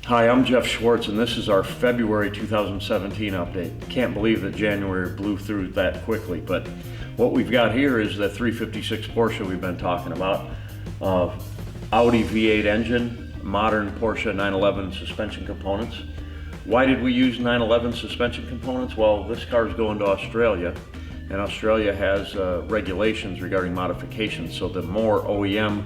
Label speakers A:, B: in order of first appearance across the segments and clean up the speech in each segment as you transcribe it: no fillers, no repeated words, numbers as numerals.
A: Hi, I'm Jeff Schwartz, and this is our February 2017 update. Can't believe that January blew through that quickly, but what we've got here is the 356 Porsche we've been talking about. Audi V8 engine, modern Porsche 911 suspension components. Why did we use 911 suspension components? Well, this car is going to Australia, and Australia has regulations regarding modifications, so the more OEM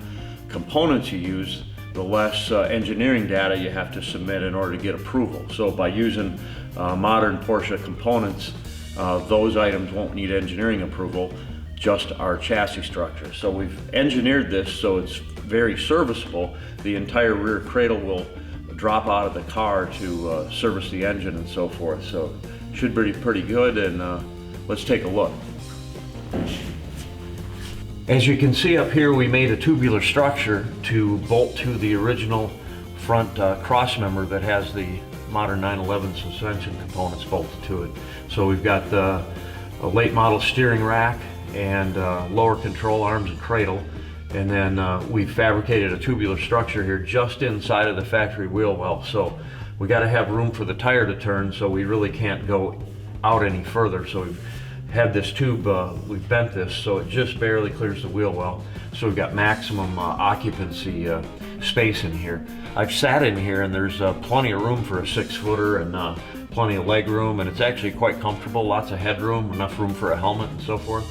A: components you use, the less engineering data you have to submit in order to get approval. So by using modern Porsche components, those items won't need engineering approval, just our chassis structure. So we've engineered this so it's very serviceable. The entire rear cradle will drop out of the car to service the engine and so forth. So should be pretty good, and let's take a look. As you can see up here, we made a tubular structure to bolt to the original front cross member that has the modern 911 suspension components bolted to it. So we've got a late model steering rack and lower control arms and cradle, and then we fabricated a tubular structure here just inside of the factory wheel well. So we got to have room for the tire to turn, so we really can't go out any further. So we've had this tube, we've bent this so it just barely clears the wheel well. So we've got maximum occupancy space in here. I've sat in here and there's plenty of room for a 6-footer and plenty of leg room, and it's actually quite comfortable, lots of headroom, enough room for a helmet and so forth.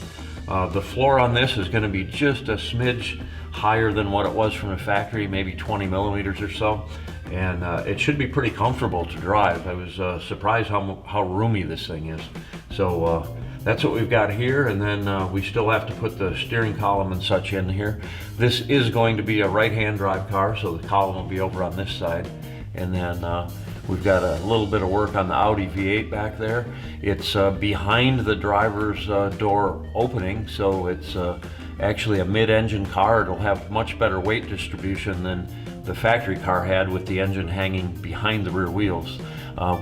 A: The floor on this is going to be just a smidge higher than what it was from the factory, maybe 20 millimeters or so, and it should be pretty comfortable to drive. I was surprised how roomy this thing is. So that's what we've got here, and then we still have to put the steering column and such in here. This is going to be a right-hand drive car, so the column will be over on this side. And then we've got a little bit of work on the Audi V8 back there. It's behind the driver's door opening, so it's actually a mid-engine car. It'll have much better weight distribution than the factory car had with the engine hanging behind the rear wheels.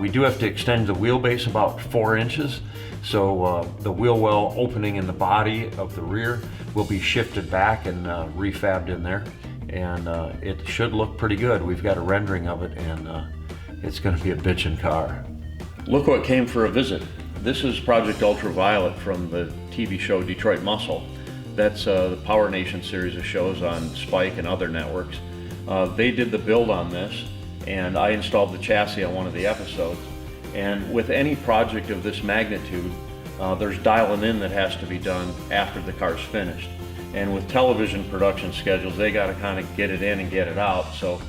A: We do have to extend the wheelbase about 4 inches, so the wheel well opening in the body of the rear will be shifted back and refabbed in there, and it should look pretty good. We've got a rendering of it, and it's going to be a bitchin' car. Look what came for a visit. This is Project Ultraviolet from the TV show Detroit Muscle. That's the Power Nation series of shows on Spike and other networks. They did the build on this, and I installed the chassis on one of the episodes. And with any project of this magnitude, there's dialing in that has to be done after the car's finished. And with television production schedules, they got to kind of get it in and get it out. So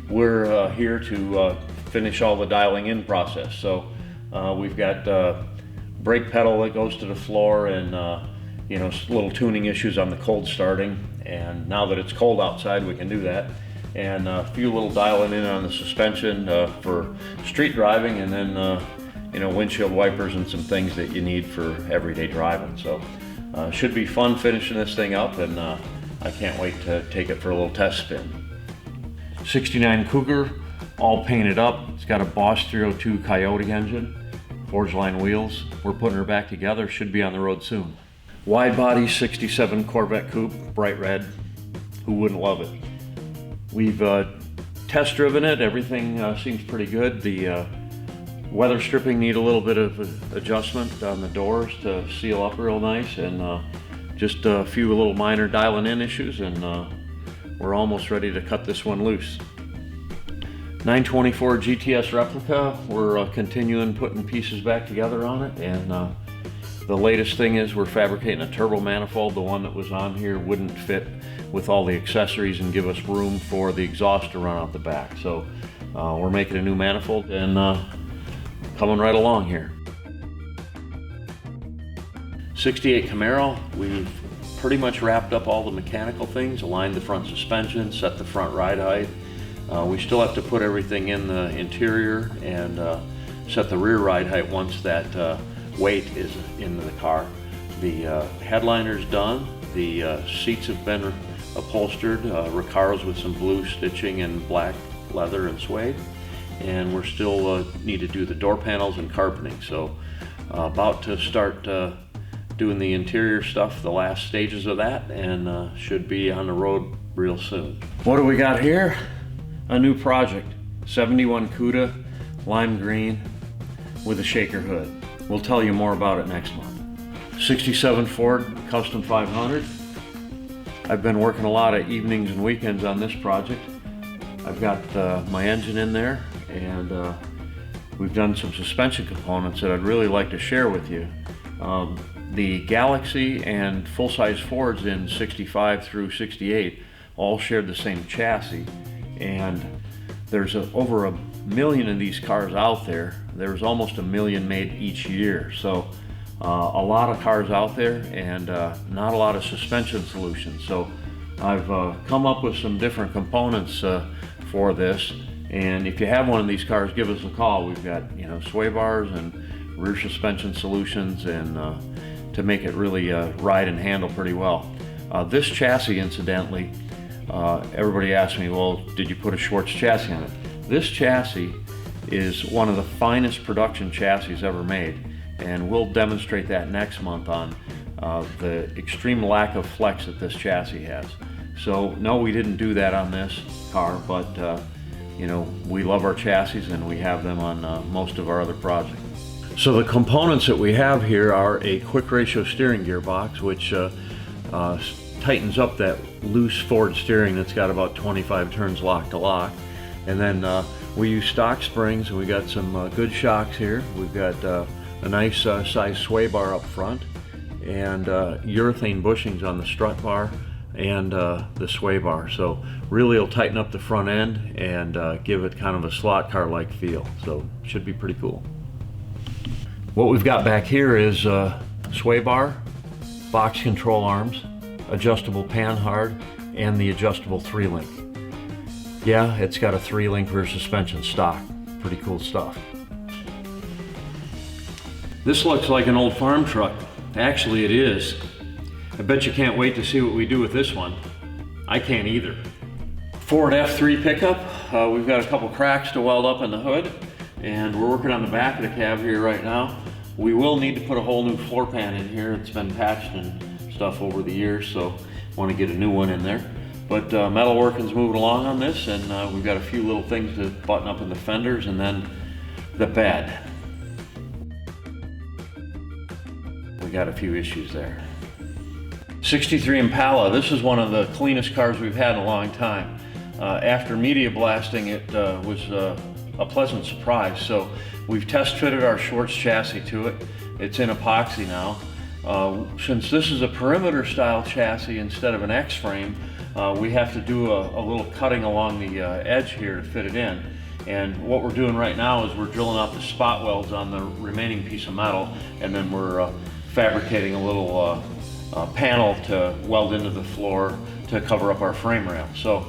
A: we're here to finish all the dialing in process. So we've got brake pedal that goes to the floor, and you know, little tuning issues on the cold starting. And now that it's cold outside, we can do that. And a few little dialing in on the suspension for street driving, and then you know, windshield wipers and some things that you need for everyday driving. So should be fun finishing this thing up, and I can't wait to take it for a little test spin. 69 Cougar, all painted up. It's got a Boss 302 Coyote engine, forged line wheels. We're putting her back together, should be on the road soon. Wide body 67 Corvette coupe, bright red. Who wouldn't love it? We've test driven it, everything seems pretty good. The weather stripping need a little bit of adjustment on the doors to seal up real nice, and just a few little minor dialing in issues, and we're almost ready to cut this one loose. 924 GTS replica, we're continuing putting pieces back together on it, and the latest thing is we're fabricating a turbo manifold. The one that was on here wouldn't fit with all the accessories and give us room for the exhaust to run out the back. So we're making a new manifold and coming right along here. 68 Camaro, we've pretty much wrapped up all the mechanical things, aligned the front suspension, set the front ride height. We still have to put everything in the interior and set the rear ride height once that weight is into the car. The headliner's done. The seats have been upholstered, Recaros with some blue stitching and black leather and suede. And we're still need to do the door panels and carpeting. So about to start doing the interior stuff, the last stages of that, and should be on the road real soon. What do we got here? A new project, 71 CUDA, lime green with a shaker hood. We'll tell you more about it next month. 67 Ford Custom 500. I've been working a lot of evenings and weekends on this project. I've got my engine in there, and we've done some suspension components that I'd really like to share with you. The Galaxie and full-size Fords in 65 through 68 all shared the same chassis, and there's over 1 million of these cars out there. There's almost 1 million made each year, so a lot of cars out there, and not a lot of suspension solutions. So I've come up with some different components for this, and if you have one of these cars, give us a call. We've got, sway bars and rear suspension solutions, and to make it really ride and handle pretty well. This chassis, incidentally, everybody asks me, well, did you put a Schwartz chassis on it? This chassis is one of the finest production chassis ever made, and we'll demonstrate that next month on the extreme lack of flex that this chassis has. So no, we didn't do that on this car, but we love our chassis, and we have them on most of our other projects. So the components that we have here are a quick ratio steering gearbox, which tightens up that loose Ford steering that's got about 25 turns lock to lock. And then we use stock springs, and we got some good shocks here. We've got a nice size sway bar up front, and urethane bushings on the strut bar and the sway bar. So really it'll tighten up the front end and give it kind of a slot car like feel. So should be pretty cool. What we've got back here is sway bar, box control arms, adjustable panhard, and the adjustable 3-link. Yeah, it's got a 3-link rear suspension stock. Pretty cool stuff. This looks like an old farm truck. Actually, it is. I bet you can't wait to see what we do with this one. I can't either. Ford F3 pickup. We've got a couple cracks to weld up in the hood, and we're working on the back of the cab here right now. We will need to put a whole new floor pan in here. It's been patched and stuff over the years, so want to get a new one in there. But metalworking's moving along on this, and we've got a few little things to button up in the fenders, and then the bed. We got a few issues there. 63 Impala. This is one of the cleanest cars we've had in a long time. After media blasting, it was a pleasant surprise. So we've test fitted our Schwartz chassis to it. It's in epoxy now. Since this is a perimeter style chassis instead of an X-frame, we have to do a little cutting along the edge here to fit it in. And what we're doing right now is we're drilling out the spot welds on the remaining piece of metal, and then we're fabricating a little panel to weld into the floor to cover up our frame rail. So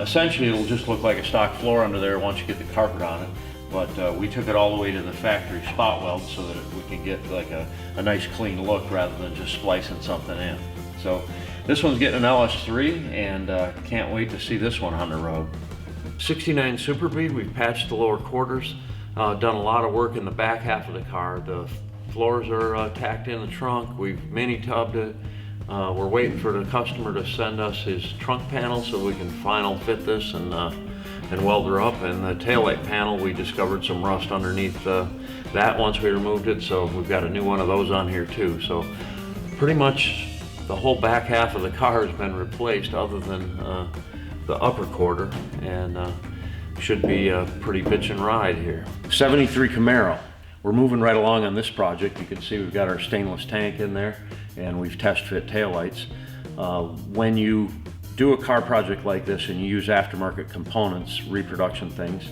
A: essentially it'll just look like a stock floor under there once you get the carpet on it. But we took it all the way to the factory spot weld so that we can get like a nice clean look rather than just splicing something in. So this one's getting an LS3, and can't wait to see this one on the road. 69 Super Bead, we've patched the lower quarters, done a lot of work in the back half of the car. The floors are tacked in the trunk. We've mini tubbed it. We're waiting for the customer to send us his trunk panel so we can final fit this and weld her up. And the taillight panel, we discovered some rust underneath that once we removed it, so we've got a new one of those on here too. So pretty much the whole back half of the car has been replaced other than the upper quarter, and should be a pretty bitchin' ride here. 73 Camaro. We're moving right along on this project. You can see we've got our stainless tank in there, and we've test fit taillights. When you do a car project like this and you use aftermarket components, reproduction things,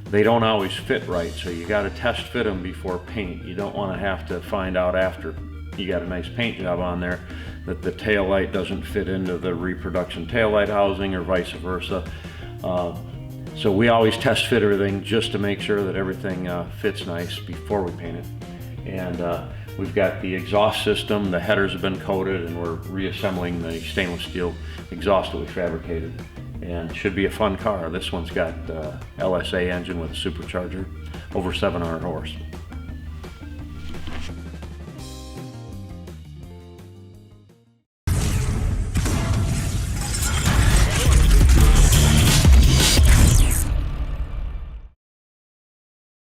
A: they don't always fit right, so you got to test fit them before paint. You don't want to have to find out after you got a nice paint job on there that the tail light doesn't fit into the reproduction tail light housing or vice versa. So we always test fit everything just to make sure that everything fits nice before we paint it. And we've got the exhaust system, the headers have been coated, and we're reassembling the stainless steel exhaust that we fabricated. And it should be a fun car. This one's got LSA engine with a supercharger, over 700 horse.